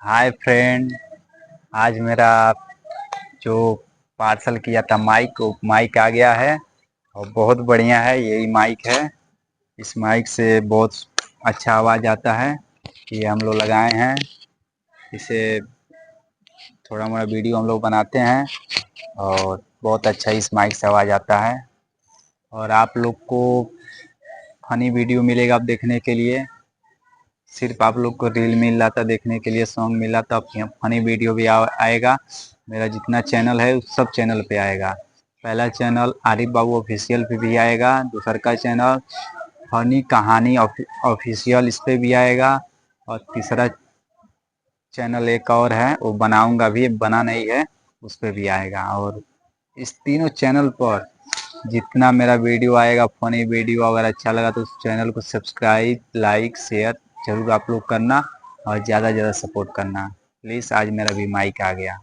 Hi friend. आज मेरा जो पार्सल किया था माइक, वो माइक आ गया है और बहुत बढ़िया है। यही माइक है। इस माइक से बहुत अच्छा आवाज़ आता है। ये हम लोग लगाए हैं। इसे थोड़ा मोड़ा वीडियो हम लोग बनाते हैं और बहुत अच्छा इस माइक से आवाज़ आता है। और आप लोग को फनी वीडियो मिलेगा आप देखने के लिए। सिर्फ आप लोग को रील मिल रहा था देखने के लिए, सॉन्ग मिला था। फनी वीडियो भी आएगा। मेरा जितना चैनल है उस सब चैनल पे आएगा। पहला चैनल आरिफ बाबू ऑफिशियल पे भी आएगा। दूसर का चैनल फनी कहानी ऑफिशियल, इस पे भी आएगा। और तीसरा चैनल एक और है, वो बनाऊंगा भी, बना नहीं है, उस पे भी आएगा। और इस तीनों चैनल पर जितना मेरा वीडियो आएगा फनी वीडियो, अगर अच्छा लगा तो उस चैनल को सब्सक्राइब, लाइक, शेयर जरूर आप लोग करना और ज़्यादा से ज़्यादा सपोर्ट करना प्लीज़। आज मेरा भी माइक आ गया।